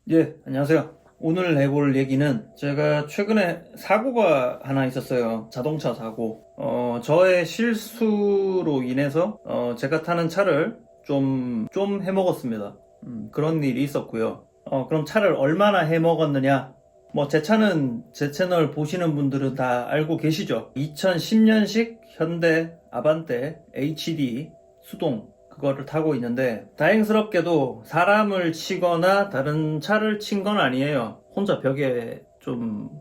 예, 안녕하세요. 오늘 해볼 얘기는 제가 최근에 사고가 하나 있었어요. 자동차 사고. 저의 실수로 인해서 제가 타는 차를 좀 해먹었습니다. 그런 일이 있었고요. 그럼 차를 얼마나 해먹었느냐? 뭐 제 차는 제 채널 보시는 분들은 다 알고 계시죠? 2010년식 현대 아반떼 HD 수동 그거를 타고 있는데 다행스럽게도 사람을 치거나 다른 차를 친 건 아니에요. 혼자 벽에 좀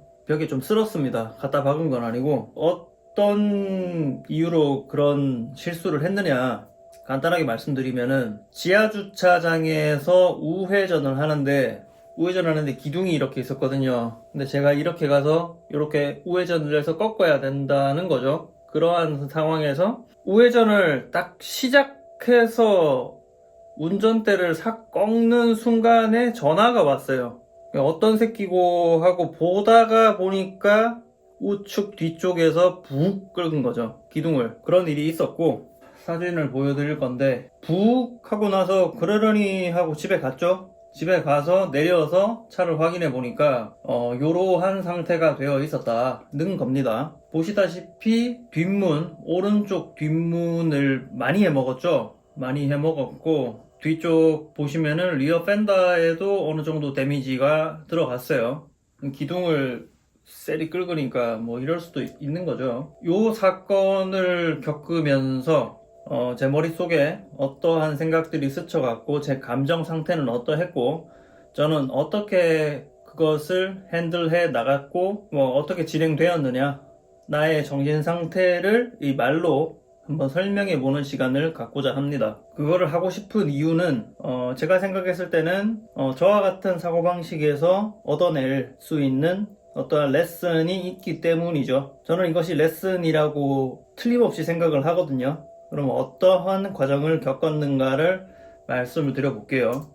쓸었습니다. 갖다 박은 건 아니고 어떤 이유로 그런 실수를 했느냐 간단하게 말씀드리면은 지하 주차장에서 우회전을 하는데 기둥이 이렇게 있었거든요. 근데 제가 이렇게 가서 이렇게 우회전을 해서 꺾어야 된다는 거죠. 그러한 상황에서 우회전을 딱 시작해서 운전대를 싹 꺾는 순간에 전화가 왔어요. 어떤 새끼고 하고 보다가 보니까 우측 뒤쪽에서 북 끓은 거죠. 기둥을. 그런 일이 있었고 사진을 보여드릴 건데 북 하고 나서 그러려니 하고 집에 갔죠. 집에 가서 내려서 차를 확인해 보니까 요러한 상태가 되어 있었다는 겁니다. 보시다시피 오른쪽 뒷문을 많이 해먹었죠. 많이 해먹었고 뒤쪽 보시면은 리어 펜더에도 어느 정도 데미지가 들어갔어요. 기둥을 셀이 긁으니까 뭐 이럴 수도 있는 거죠. 요 사건을 겪으면서 제 머릿속에 어떠한 생각들이 스쳐갔고 제 감정 상태는 어떠했고 저는 어떻게 그것을 핸들해 나갔고 뭐 어떻게 진행되었느냐 나의 정신 상태를 이 말로 한번 설명해 보는 시간을 갖고자 합니다. 그거를 하고 싶은 이유는 제가 생각했을 때는 저와 같은 사고방식에서 얻어낼 수 있는 어떠한 레슨이 있기 때문이죠. 저는 이것이 레슨이라고 틀림없이 생각을 하거든요. 그럼 어떠한 과정을 겪었는가를 말씀을 드려볼게요.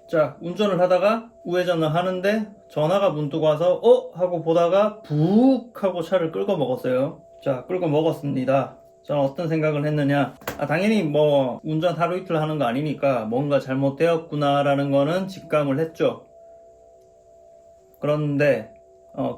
자, 운전을 하다가 우회전을 하는데 전화가 문득 와서 하고 보다가 북 하고 차를 끌고 먹었어요. 자, 끌고 먹었습니다. 저는 어떤 생각을 했느냐, 당연히 뭐 운전 하루 이틀 하는 거 아니니까 뭔가 잘못되었구나 라는 거는 직감을 했죠. 그런데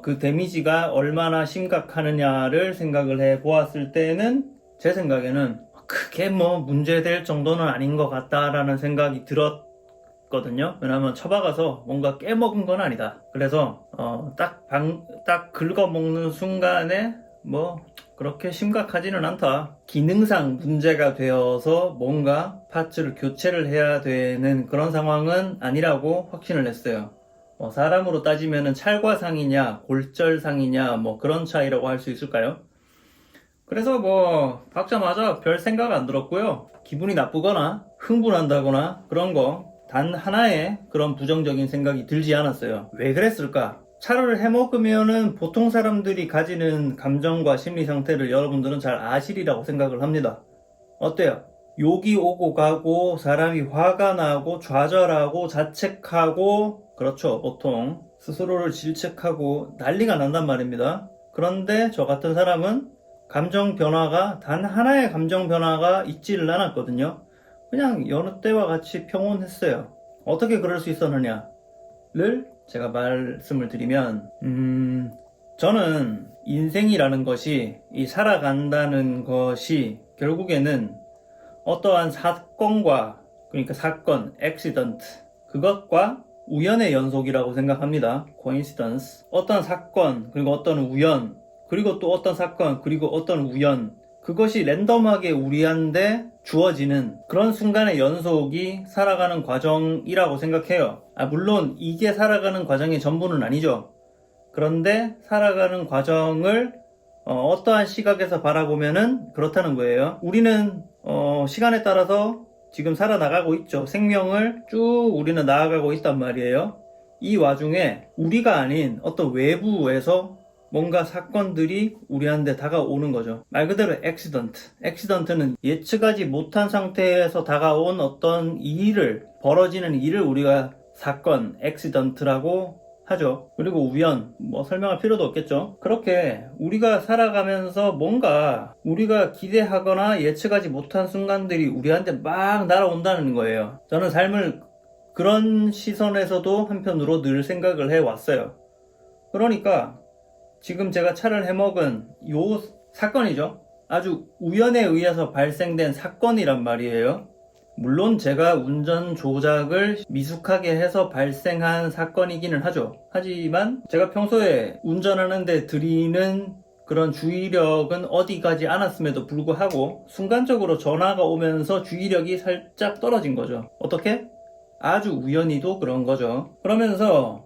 그 데미지가 얼마나 심각하느냐를 생각을 해 보았을 때는 제 생각에는 크게 뭐 문제될 정도는 아닌 것 같다라는 생각이 들었거든요. 왜냐하면 쳐박아서 뭔가 깨먹은 건 아니다. 그래서 딱 긁어먹는 순간에 뭐 그렇게 심각하지는 않다. 기능상 문제가 되어서 뭔가 파츠를 교체를 해야 되는 그런 상황은 아니라고 확신을 했어요. 사람으로 따지면은 찰과상이냐 골절상이냐 뭐 그런 차이라고 할 수 있을까요? 그래서 뭐 박자마자 별 생각 안 들었고요. 기분이 나쁘거나 흥분한다거나 그런 거 단 하나의 그런 부정적인 생각이 들지 않았어요. 왜 그랬을까? 차를 해먹으면은 보통 사람들이 가지는 감정과 심리 상태를 여러분들은 잘 아시리라고 생각을 합니다. 어때요? 욕이 오고 가고 사람이 화가 나고 좌절하고 자책하고 그렇죠. 보통 스스로를 질책하고 난리가 난단 말입니다. 그런데 저 같은 사람은 감정 변화가 단 하나의 감정 변화가 있지를 않았거든요. 그냥 여느 때와 같이 평온했어요. 어떻게 그럴 수 있었느냐를 제가 말씀을 드리면 저는 인생이라는 것이 이 살아간다는 것이 결국에는 어떠한 사건과 그러니까 사건, 액시던트 그것과 우연의 연속이라고 생각합니다. coincidence. 어떤 사건, 그리고 어떤 우연, 그리고 또 어떤 사건, 그리고 어떤 우연 그것이 랜덤하게 우리한테 주어지는 그런 순간의 연속이 살아가는 과정이라고 생각해요. 물론 이게 살아가는 과정의 전부는 아니죠. 그런데 살아가는 과정을 어떠한 시각에서 바라보면은 그렇다는 거예요. 우리는 시간에 따라서 지금 살아나가고 있죠. 생명을 쭉 우리는 나아가고 있단 말이에요. 이 와중에 우리가 아닌 어떤 외부에서 뭔가 사건들이 우리한테 다가오는 거죠. 말 그대로 액시던트는 예측하지 못한 상태에서 다가온 어떤 벌어지는 일을 우리가 사건, 액시던트라고 하죠. 그리고 우연, 뭐 설명할 필요도 없겠죠. 그렇게 우리가 살아가면서 뭔가 우리가 기대하거나 예측하지 못한 순간들이 우리한테 막 날아온다는 거예요. 저는 삶을 그런 시선에서도 한편으로 늘 생각을 해왔어요. 그러니까 지금 제가 차를 해먹은 요 사건이죠. 아주 우연에 의해서 발생된 사건이란 말이에요. 물론 제가 운전 조작을 미숙하게 해서 발생한 사건이기는 하죠. 하지만 제가 평소에 운전하는데 들이는 그런 주의력은 어디 가지 않았음에도 불구하고 순간적으로 전화가 오면서 주의력이 살짝 떨어진 거죠. 어떻게? 아주 우연히도 그런 거죠. 그러면서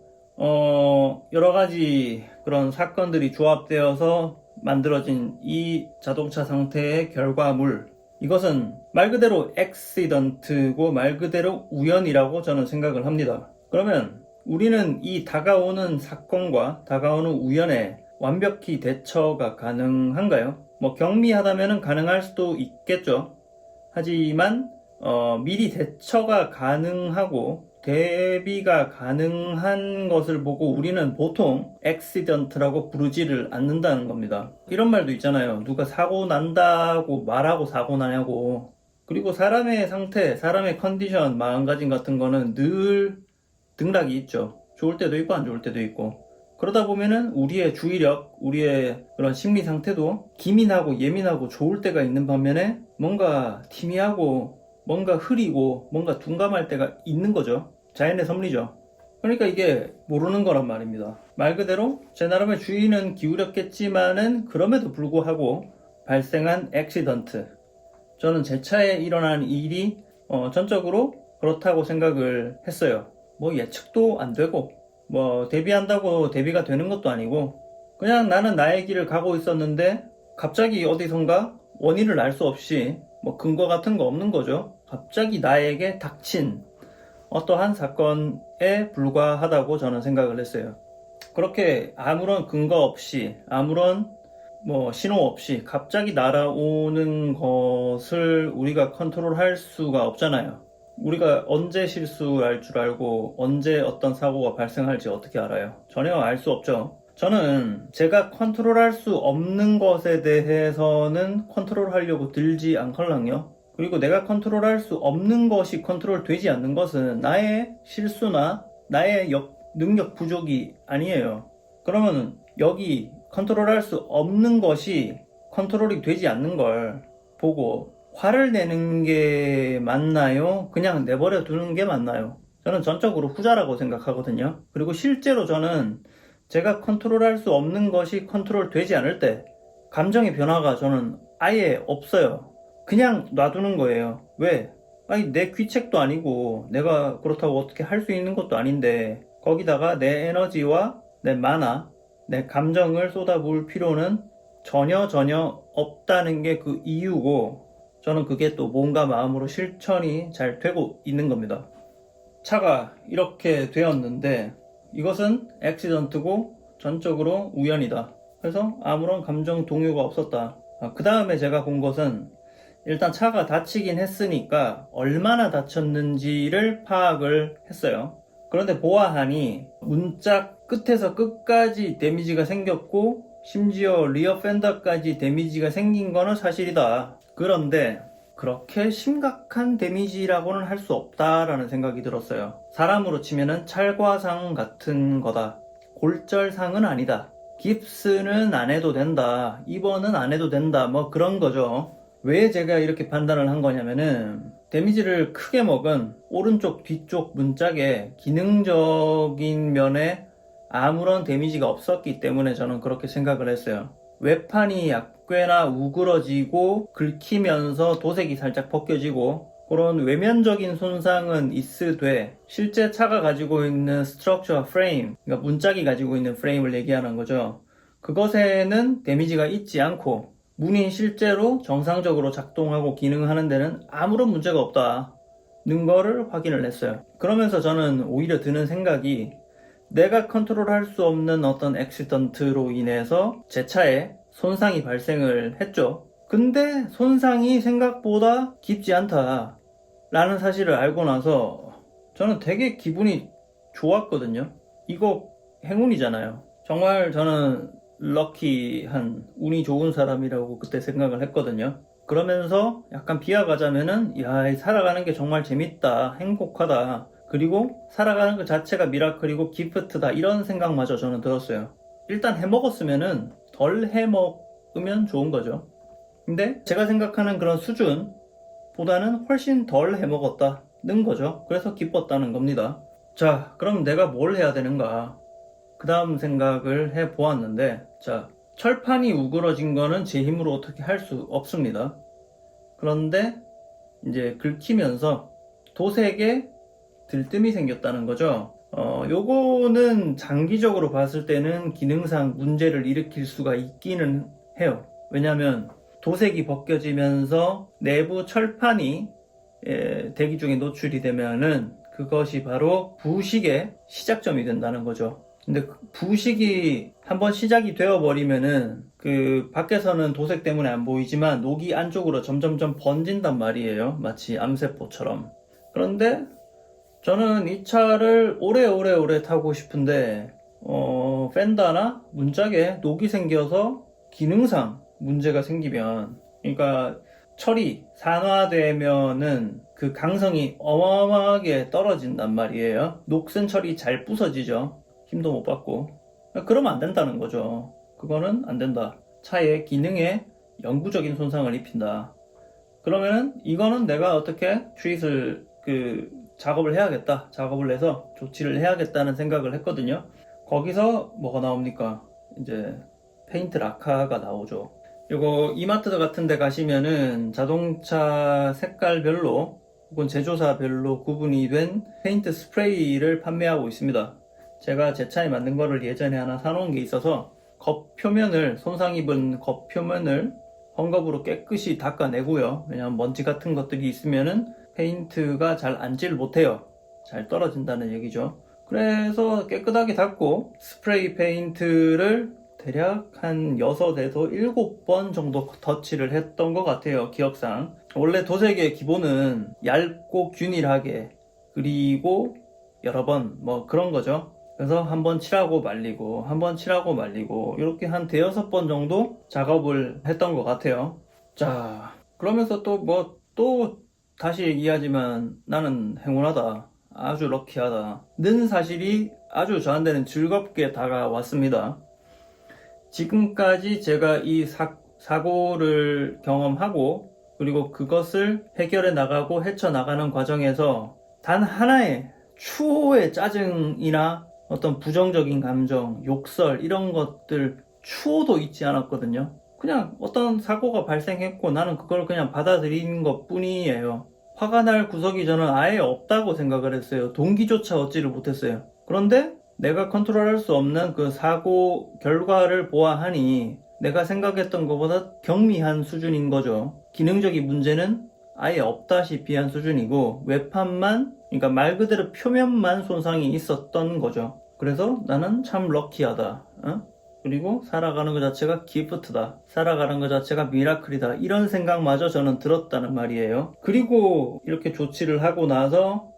여러 가지 그런 사건들이 조합되어서 만들어진 이 자동차 상태의 결과물, 이것은 말 그대로 액시던트고 말 그대로 우연이라고 저는 생각을 합니다. 그러면 우리는 이 다가오는 사건과 다가오는 우연에 완벽히 대처가 가능한가요? 뭐 경미하다면 가능할 수도 있겠죠. 하지만 미리 대처가 가능하고 대비가 가능한 것을 보고 우리는 보통 액시던트라고 부르지를 않는다는 겁니다. 이런 말도 있잖아요. 누가 사고 난다고 말하고 사고 나냐고. 그리고 사람의 상태, 사람의 컨디션, 마음가짐 같은 거는 늘 등락이 있죠. 좋을 때도 있고 안 좋을 때도 있고. 그러다 보면은 우리의 주의력, 우리의 그런 심리 상태도 기민하고 예민하고 좋을 때가 있는 반면에 뭔가 희미하고 뭔가 흐리고 뭔가 둔감할 때가 있는 거죠. 자연의 섭리죠. 그러니까 이게 모르는 거란 말입니다. 말 그대로 제 나름의 주의는 기울였겠지만은 그럼에도 불구하고 발생한 액시던트. 저는 제 차에 일어난 일이 전적으로 그렇다고 생각을 했어요. 뭐 예측도 안 되고 뭐 대비한다고 대비가 되는 것도 아니고 그냥 나는 나의 길을 가고 있었는데 갑자기 어디선가 원인을 알 수 없이 뭐 근거 같은 거 없는 거죠. 갑자기 나에게 닥친 어떠한 사건에 불과하다고 저는 생각을 했어요. 그렇게 아무런 근거 없이 아무런 뭐 신호 없이 갑자기 날아오는 것을 우리가 컨트롤할 수가 없잖아요. 우리가 언제 실수할 줄 알고 언제 어떤 사고가 발생할지 어떻게 알아요? 전혀 알 수 없죠. 저는 제가 컨트롤할 수 없는 것에 대해서는 컨트롤하려고 들지 않걸랑요. 그리고 내가 컨트롤할 수 없는 것이 컨트롤 되지 않는 것은 나의 실수나 나의 능력 부족이 아니에요. 그러면 여기 컨트롤할 수 없는 것이 컨트롤이 되지 않는 걸 보고 화를 내는 게 맞나요? 그냥 내버려 두는 게 맞나요? 저는 전적으로 후자라고 생각하거든요. 그리고 실제로 저는 제가 컨트롤할 수 없는 것이 컨트롤 되지 않을 때 감정의 변화가 저는 아예 없어요. 그냥 놔두는 거예요. 왜? 아니, 내 귀책도 아니고 내가 그렇다고 어떻게 할 수 있는 것도 아닌데 거기다가 내 에너지와 내 만화, 내 감정을 쏟아부을 필요는 전혀 없다는 게 그 이유고 저는 그게 또 몸과 마음으로 실천이 잘 되고 있는 겁니다. 차가 이렇게 되었는데 이것은 액시던트고 전적으로 우연이다. 그래서 아무런 감정 동요가 없었다. 그 다음에 제가 본 것은 일단 차가 다치긴 했으니까 얼마나 다쳤는지를 파악을 했어요. 그런데 보아하니 문짝 끝에서 끝까지 데미지가 생겼고 심지어 리어 펜더까지 데미지가 생긴 거는 사실이다. 그런데 그렇게 심각한 데미지라고는 할 수 없다라는 생각이 들었어요. 사람으로 치면은 찰과상 같은 거다. 골절상은 아니다. 깁스는 안 해도 된다. 입원은 안 해도 된다. 뭐 그런 거죠. 왜 제가 이렇게 판단을 한 거냐면은 데미지를 크게 먹은 오른쪽 뒤쪽 문짝에 기능적인 면에 아무런 데미지가 없었기 때문에 저는 그렇게 생각을 했어요. 외판이 꽤나 우그러지고 긁히면서 도색이 살짝 벗겨지고 그런 외면적인 손상은 있으되 실제 차가 가지고 있는 스트럭처 프레임, 그러니까 문짝이 가지고 있는 프레임을 얘기하는 거죠. 그것에는 데미지가 있지 않고 문이 실제로 정상적으로 작동하고 기능하는 데는 아무런 문제가 없다는 거를 확인을 했어요. 그러면서 저는 오히려 드는 생각이 내가 컨트롤할 수 없는 어떤 액시던트로 인해서 제 차에 손상이 발생을 했죠. 근데 손상이 생각보다 깊지 않다 라는 사실을 알고 나서 저는 되게 기분이 좋았거든요. 이거 행운이잖아요. 정말 저는 럭키한 운이 좋은 사람이라고 그때 생각을 했거든요. 그러면서 약간 비하가자면은 야, 살아가는 게 정말 재밌다, 행복하다, 그리고 살아가는 것 자체가 미라클이고 기프트다 이런 생각마저 저는 들었어요. 일단 해먹었으면은 덜 해먹으면 좋은 거죠. 근데 제가 생각하는 그런 수준보다는 훨씬 덜 해먹었다는 거죠. 그래서 기뻤다는 겁니다. 자, 그럼 내가 뭘 해야 되는가? 그 다음 생각을 해 보았는데, 자, 철판이 우그러진 거는 제 힘으로 어떻게 할 수 없습니다. 그런데 이제 긁히면서 도색에 들뜸이 생겼다는 거죠. 요거는 장기적으로 봤을 때는 기능상 문제를 일으킬 수가 있기는 해요. 왜냐면 도색이 벗겨지면서 내부 철판이 대기 중에 노출이 되면은 그것이 바로 부식의 시작점이 된다는 거죠. 근데 부식이 한번 시작이 되어버리면은 그 밖에서는 도색 때문에 안 보이지만 녹이 안쪽으로 점점점 번진단 말이에요. 마치 암세포처럼. 그런데 저는 이 차를 오래 타고 싶은데 펜더나 문짝에 녹이 생겨서 기능상 문제가 생기면, 그러니까 철이 산화되면은 그 강성이 어마어마하게 떨어진단 말이에요. 녹슨 철이 잘 부서지죠. 힘도 못 받고. 그러면 안 된다는 거죠. 그거는 안 된다. 차의 기능에 영구적인 손상을 입힌다. 그러면은 이거는 내가 어떻게 트윗을 작업을 해야겠다. 작업을 해서 조치를 해야겠다는 생각을 했거든요. 거기서 뭐가 나옵니까? 이제 페인트 라카가 나오죠. 요거 이마트 같은 데 가시면은 자동차 색깔별로 혹은 제조사별로 구분이 된 페인트 스프레이를 판매하고 있습니다. 제가 제 차에 만든 거를 예전에 하나 사놓은 게 있어서 겉표면을, 손상 입은 겉표면을 헝겊으로 깨끗이 닦아내고요. 왜냐하면 먼지 같은 것들이 있으면은 페인트가 잘 앉질 못해요. 잘 떨어진다는 얘기죠. 그래서 깨끗하게 닦고 스프레이 페인트를 대략 한 6에서 7번 정도 터치를 했던 것 같아요. 기억상. 원래 도색의 기본은 얇고 균일하게, 그리고 여러 번 뭐 그런 거죠. 그래서 한번 칠하고 말리고 한번 칠하고 말리고 이렇게 한 5-6번 정도 작업을 했던 것 같아요. 자, 그러면서 또 다시 얘기하지만 나는 행운하다, 아주 럭키하다 는 사실이 아주 저한테는 즐겁게 다가왔습니다. 지금까지 제가 이 사고를 경험하고 그리고 그것을 해결해 나가고 헤쳐나가는 과정에서 단 하나의 추호의 짜증이나 어떤 부정적인 감정, 욕설 이런 것들 추호도 있지 않았거든요. 그냥 어떤 사고가 발생했고 나는 그걸 그냥 받아들이는 것 뿐이에요. 화가 날 구석이 저는 아예 없다고 생각을 했어요. 동기조차 얻지를 못했어요. 그런데 내가 컨트롤할 수 없는 그 사고 결과를 보아하니 내가 생각했던 것보다 경미한 수준인 거죠. 기능적인 문제는 아예 없다시피 한 수준이고 외판만, 그러니까 말 그대로 표면만 손상이 있었던 거죠. 그래서 나는 참 럭키하다. 그리고 살아가는 것 자체가 기프트다. 살아가는 것 자체가 미라클이다. 이런 생각마저 저는 들었다는 말이에요. 그리고 이렇게 조치를 하고 나서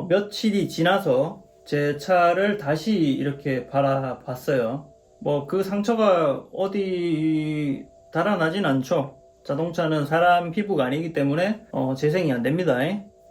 며칠이 지나서 제 차를 다시 이렇게 바라봤어요. 뭐 그 상처가 어디 달아나진 않죠. 자동차는 사람 피부가 아니기 때문에 재생이 안 됩니다.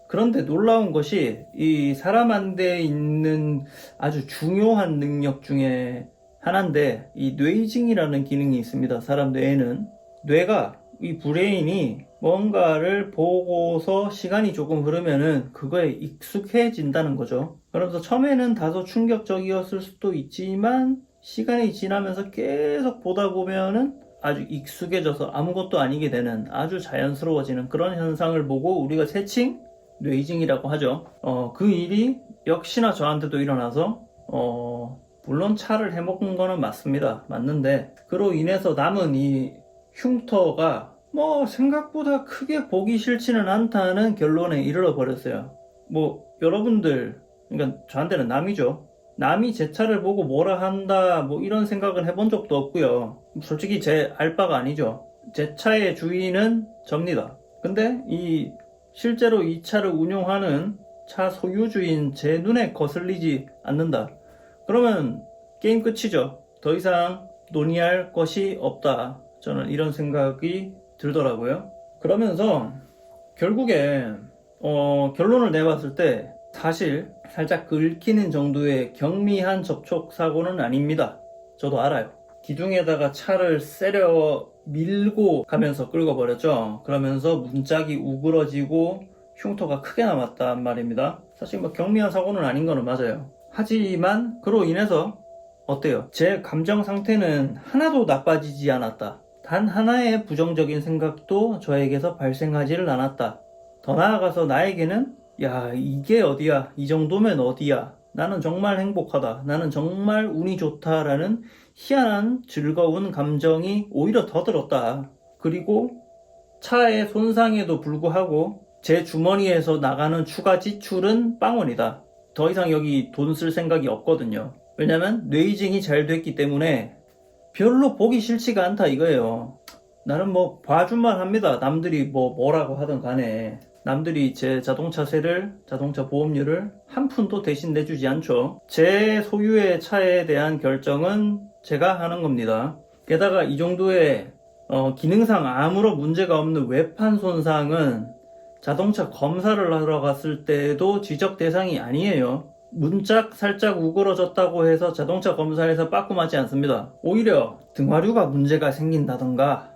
그런데 놀라운 것이 이 사람 안에 있는 아주 중요한 능력 중에 하나인데, 이 뇌이징이라는 기능이 있습니다. 사람 뇌에는. 뇌가, 이 브레인이 뭔가를 보고서 시간이 조금 흐르면은 그거에 익숙해진다는 거죠. 그러면서 처음에는 다소 충격적이었을 수도 있지만 시간이 지나면서 계속 보다 보면은 아주 익숙해져서 아무것도 아니게 되는, 아주 자연스러워지는 그런 현상을 보고 우리가 세칭 뇌이징이라고 하죠. 그 일이 역시나 저한테도 일어나서 물론 차를 해먹은 거는 맞습니다. 맞는데 그로 인해서 남은 이 흉터가 뭐 생각보다 크게 보기 싫지는 않다는 결론에 이르러 버렸어요. 뭐 여러분들, 그러니까 저한테는 남이죠. 남이 제 차를 보고 뭐라 한다 뭐 이런 생각은 해본 적도 없고요. 솔직히 제 알바가 아니죠. 제 차의 주인은 접니다. 근데 실제로 이 차를 운용하는 차 소유주인 제 눈에 거슬리지 않는다. 그러면 게임 끝이죠. 더 이상 논의할 것이 없다. 저는 이런 생각이 들더라고요. 그러면서 결국에 결론을 내봤을 때 사실 살짝 긁히는 정도의 경미한 접촉 사고는 아닙니다. 저도 알아요. 기둥에다가 차를 세려 밀고 가면서 긁어버렸죠. 그러면서 문짝이 우그러지고 흉터가 크게 남았단 말입니다. 사실 뭐 경미한 사고는 아닌 거는 맞아요. 하지만 그로 인해서 어때요? 제 감정 상태는 하나도 나빠지지 않았다. 단 하나의 부정적인 생각도 저에게서 발생하지를 않았다. 더 나아가서 나에게는 야, 이게 어디야? 이 정도면 어디야? 나는 정말 행복하다. 나는 정말 운이 좋다라는 희한한 즐거운 감정이 오히려 더 들었다. 그리고 차의 손상에도 불구하고 제 주머니에서 나가는 추가 지출은 빵원이다. 더 이상 여기 돈 쓸 생각이 없거든요. 왜냐면 뇌이징이 잘 됐기 때문에 별로 보기 싫지가 않다 이거예요. 나는 뭐 봐줄만 합니다. 남들이 뭐라고 하든 간에. 남들이 제 자동차세를, 자동차 보험료를 한 푼도 대신 내주지 않죠. 제 소유의 차에 대한 결정은 제가 하는 겁니다. 게다가 이 정도의 기능상 아무런 문제가 없는 외판 손상은 자동차 검사를 하러 갔을 때도 지적 대상이 아니에요. 문짝 살짝 우그러졌다고 해서 자동차 검사에서 빠꾸맞지 않습니다. 오히려 등화류가 문제가 생긴다던가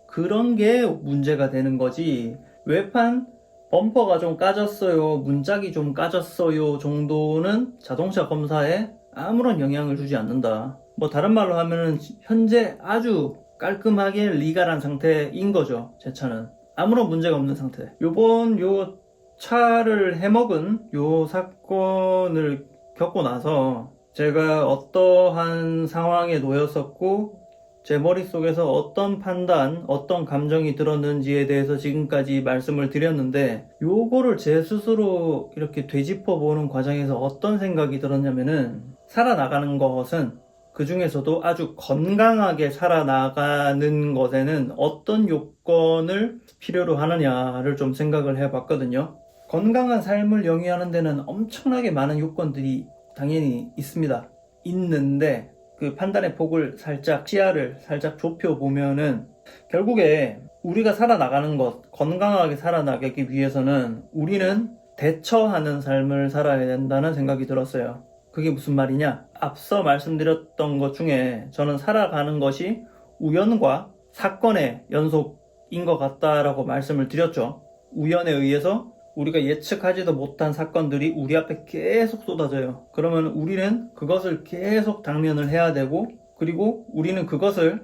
그런 게 문제가 되는 거지. 외판 범퍼가 좀 까졌어요, 문짝이 좀 까졌어요 정도는 자동차 검사에 아무런 영향을 주지 않는다. 뭐 다른 말로 하면은 현재 아주 깔끔하게 리갈한 상태인 거죠. 제 차는 아무런 문제가 없는 상태. 요번 요 차를 해먹은 요 사건을 겪고 나서 제가 어떠한 상황에 놓였었고 제 머릿속에서 어떤 판단, 어떤 감정이 들었는지에 대해서 지금까지 말씀을 드렸는데 요거를 제 스스로 이렇게 되짚어 보는 과정에서 어떤 생각이 들었냐면은 살아나가는 것은 그 중에서도 아주 건강하게 살아나가는 것에는 어떤 요건을 필요로 하느냐를 좀 생각을 해봤거든요. 건강한 삶을 영위하는 데는 엄청나게 많은 요건들이 당연히 있습니다. 있는데 그 판단의 폭을 살짝 시야를 살짝 좁혀 보면은 결국에 우리가 살아나가는 것, 건강하게 살아나가기 위해서는 우리는 대처하는 삶을 살아야 된다는 생각이 들었어요. 그게 무슨 말이냐? 앞서 말씀드렸던 것 중에 저는 살아가는 것이 우연과 사건의 연속인 것 같다라고 말씀을 드렸죠. 우연에 의해서 우리가 예측하지도 못한 사건들이 우리 앞에 계속 쏟아져요. 그러면 우리는 그것을 계속 당면을 해야 되고, 그리고 우리는 그것을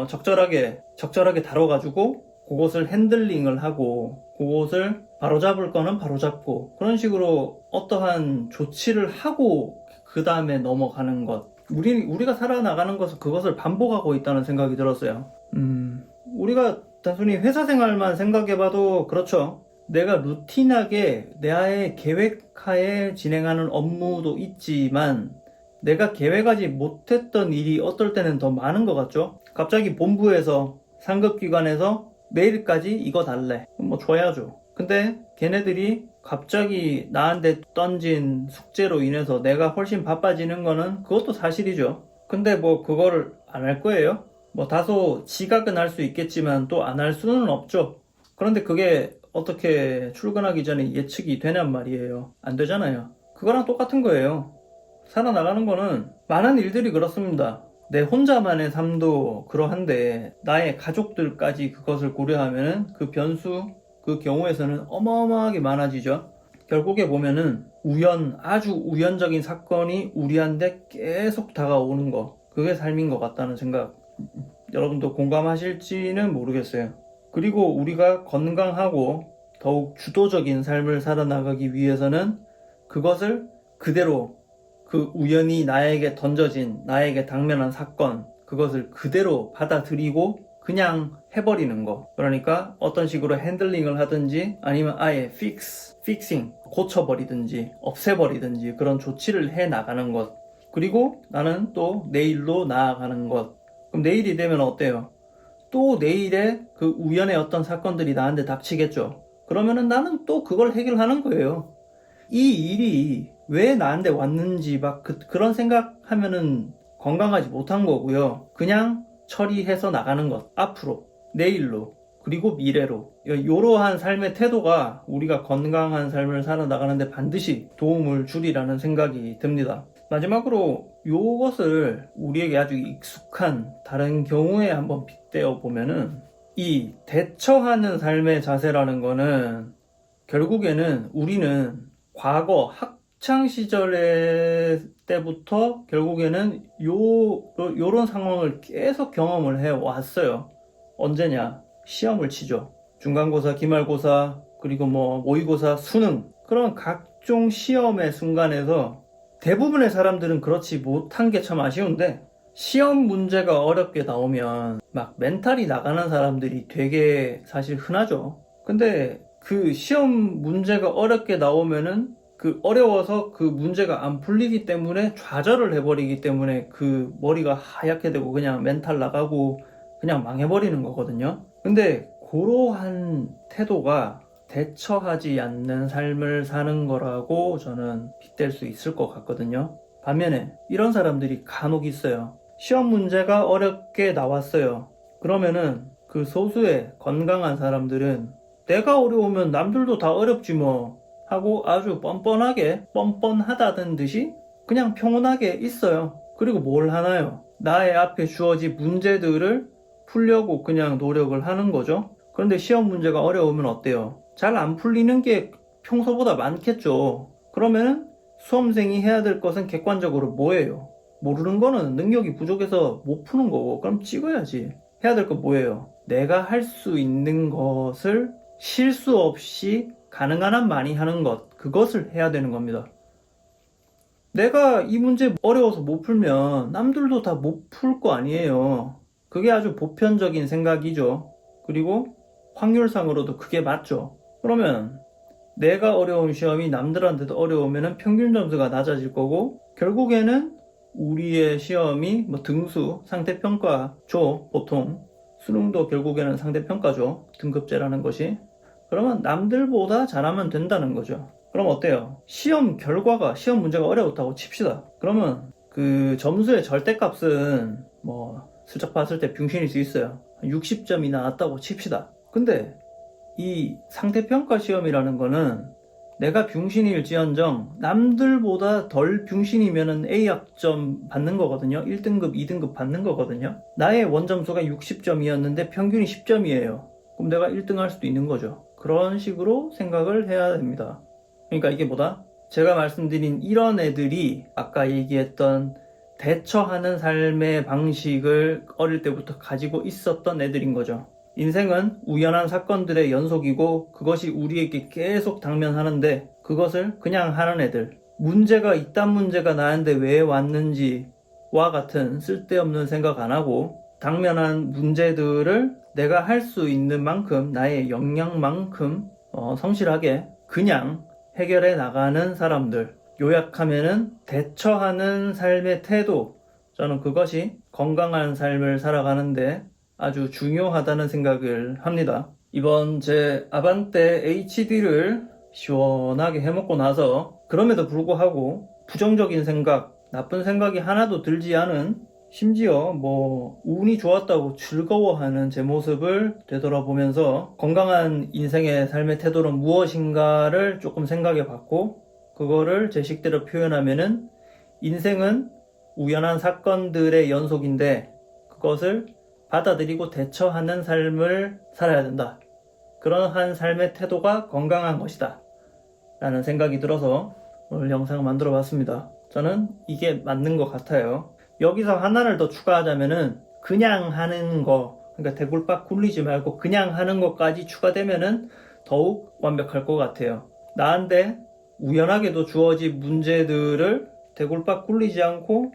적절하게 다뤄가지고 그것을 핸들링을 하고 그것을 바로잡을 거는 바로잡고 그런 식으로 어떠한 조치를 하고 그 다음에 넘어가는 것. 우리가 살아나가는 것은 그것을 반복하고 있다는 생각이 들었어요. 우리가 단순히 회사 생활만 생각해봐도 그렇죠. 내가 루틴하게 나의 계획하에 진행하는 업무도 있지만 내가 계획하지 못했던 일이 어떨 때는 더 많은 것 같죠? 갑자기 본부에서 상급기관에서 내일까지 이거 달래. 뭐 줘야죠. 근데 걔네들이 갑자기 나한테 던진 숙제로 인해서 내가 훨씬 바빠지는 거는 그것도 사실이죠. 근데 뭐 그거를 안 할 거예요? 뭐 다소 지각은 할 수 있겠지만 또 안 할 수는 없죠. 그런데 그게 어떻게 출근하기 전에 예측이 되냔 말이에요. 안 되잖아요. 그거랑 똑같은 거예요. 살아나가는 거는 많은 일들이 그렇습니다. 내 혼자만의 삶도 그러한데 나의 가족들까지 그것을 고려하면 그 변수, 그 경우에서는 어마어마하게 많아지죠. 결국에 보면은 아주 우연적인 사건이 우리한테 계속 다가오는 거, 그게 삶인 것 같다는 생각. 여러분도 공감하실지는 모르겠어요. 그리고 우리가 건강하고 더욱 주도적인 삶을 살아나가기 위해서는 그것을 그대로 그 우연히 나에게 던져진, 나에게 당면한 사건, 그것을 그대로 받아들이고 그냥 해버리는 거. 그러니까 어떤 식으로 핸들링을 하든지 아니면 아예 픽싱, 고쳐버리든지 없애버리든지 그런 조치를 해 나가는 것. 그리고 나는 또 내일로 나아가는 것. 그럼 내일이 되면 어때요? 또 내일에 그 우연의 어떤 사건들이 나한테 닥치겠죠. 그러면은 나는 또 그걸 해결하는 거예요. 이 일이 왜 나한테 왔는지 막 그런 생각하면은 건강하지 못한 거고요. 그냥 처리해서 나가는 것. 앞으로, 내일로. 그리고 미래로. 이러한 삶의 태도가 우리가 건강한 삶을 살아나가는데 반드시 도움을 주리라는 생각이 듭니다. 마지막으로 이것을 우리에게 아주 익숙한 다른 경우에 한번 빗대어 보면은 이 대처하는 삶의 자세라는 거는 결국에는 우리는 과거 학창 시절의 때부터 결국에는 요런 상황을 계속 경험을 해 왔어요. 언제냐? 시험을 치죠. 중간고사, 기말고사, 그리고 뭐 모의고사, 수능, 그런 각종 시험의 순간에서 대부분의 사람들은 그렇지 못한 게 참 아쉬운데, 시험 문제가 어렵게 나오면 막 멘탈이 나가는 사람들이 되게 사실 흔하죠. 근데 그 시험 문제가 어렵게 나오면은 그 어려워서 그 문제가 안 풀리기 때문에 좌절을 해버리기 때문에 그 머리가 하얗게 되고 그냥 멘탈 나가고 그냥 망해버리는 거거든요. 근데 그러한 태도가 대처하지 않는 삶을 사는 거라고 저는 빗댈 수 있을 것 같거든요. 반면에 이런 사람들이 간혹 있어요. 시험 문제가 어렵게 나왔어요. 그러면은 그 소수의 건강한 사람들은 내가 어려우면 남들도 다 어렵지 뭐 하고 아주 뻔뻔하다는 듯이 그냥 평온하게 있어요. 그리고 뭘 하나요? 나의 앞에 주어진 문제들을 풀려고 그냥 노력을 하는 거죠. 그런데 시험 문제가 어려우면 어때요? 잘 안 풀리는 게 평소보다 많겠죠. 그러면은 수험생이 해야 될 것은 객관적으로 뭐예요? 모르는 거는 능력이 부족해서 못 푸는 거고, 그럼 찍어야지. 해야 될 건 뭐예요? 내가 할 수 있는 것을 실수 없이 가능한 한 많이 하는 것, 그것을 해야 되는 겁니다. 내가 이 문제 어려워서 못 풀면 남들도 다 못 풀 거 아니에요. 그게 아주 보편적인 생각이죠. 그리고 확률상으로도 그게 맞죠. 그러면 내가 어려운 시험이 남들한테도 어려우면 평균 점수가 낮아질 거고, 결국에는 우리의 시험이 뭐 등수, 상대평가죠. 보통 수능도 결국에는 상대평가죠. 등급제라는 것이. 그러면 남들보다 잘하면 된다는 거죠. 그럼 어때요? 시험 결과가, 시험 문제가 어려웠다고 칩시다. 그러면 그 점수의 절대값은 뭐 슬쩍 봤을 때 병신일 수 있어요. 60점이 나왔다고 칩시다. 근데 이 상대평가 시험이라는 거는 내가 병신일지언정 남들보다 덜 병신이면은 A학점 받는 거거든요. 1등급, 2등급 받는 거거든요. 나의 원점수가 60점이었는데 평균이 10점이에요. 그럼 내가 1등 할 수도 있는 거죠. 그런 식으로 생각을 해야 됩니다. 그러니까 이게 뭐다? 제가 말씀드린 이런 애들이 아까 얘기했던 대처하는 삶의 방식을 어릴 때부터 가지고 있었던 애들인 거죠. 인생은 우연한 사건들의 연속이고 그것이 우리에게 계속 당면하는데 그것을 그냥 하는 애들, 문제가 이딴 문제가 나한테 왜 왔는지와 같은 쓸데없는 생각 안 하고 당면한 문제들을 내가 할 수 있는 만큼 나의 역량만큼 성실하게 그냥 해결해 나가는 사람들, 요약하면은 대처하는 삶의 태도, 저는 그것이 건강한 삶을 살아가는데 아주 중요하다는 생각을 합니다. 이번 제 아반떼 HD를 시원하게 해먹고 나서 그럼에도 불구하고 부정적인 생각, 나쁜 생각이 하나도 들지 않은, 심지어 뭐 운이 좋았다고 즐거워하는 제 모습을 되돌아보면서 건강한 인생의 삶의 태도는 무엇인가를 조금 생각해 봤고, 그거를 제 식대로 표현하면은 인생은 우연한 사건들의 연속인데 그것을 받아들이고 대처하는 삶을 살아야 된다. 그러한 삶의 태도가 건강한 것이다. 라는 생각이 들어서 오늘 영상을 만들어 봤습니다. 저는 이게 맞는 것 같아요. 여기서 하나를 더 추가하자면은 그냥 하는 거, 그러니까 대굴박 굴리지 말고 그냥 하는 것까지 추가되면은 더욱 완벽할 것 같아요. 나한테 우연하게도 주어진 문제들을 대굴박 굴리지 않고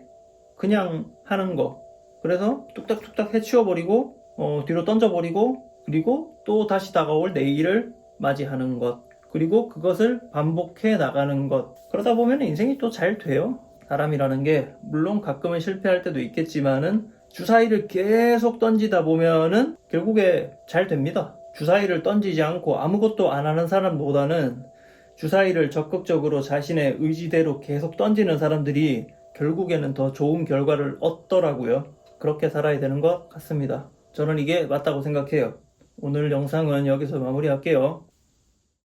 그냥 하는 거, 그래서 뚝딱뚝딱 해치워버리고 뒤로 던져버리고 그리고 또 다시 다가올 내일을 맞이하는 것, 그리고 그것을 반복해 나가는 것, 그러다 보면 인생이 또 잘 돼요. 사람이라는 게 물론 가끔은 실패할 때도 있겠지만은 주사위를 계속 던지다 보면은 결국에 잘 됩니다. 주사위를 던지지 않고 아무것도 안 하는 사람보다는 주사위를 적극적으로 자신의 의지대로 계속 던지는 사람들이 결국에는 더 좋은 결과를 얻더라고요. 그렇게 살아야 되는 것 같습니다. 저는 이게 맞다고 생각해요. 오늘 영상은 여기서 마무리할게요.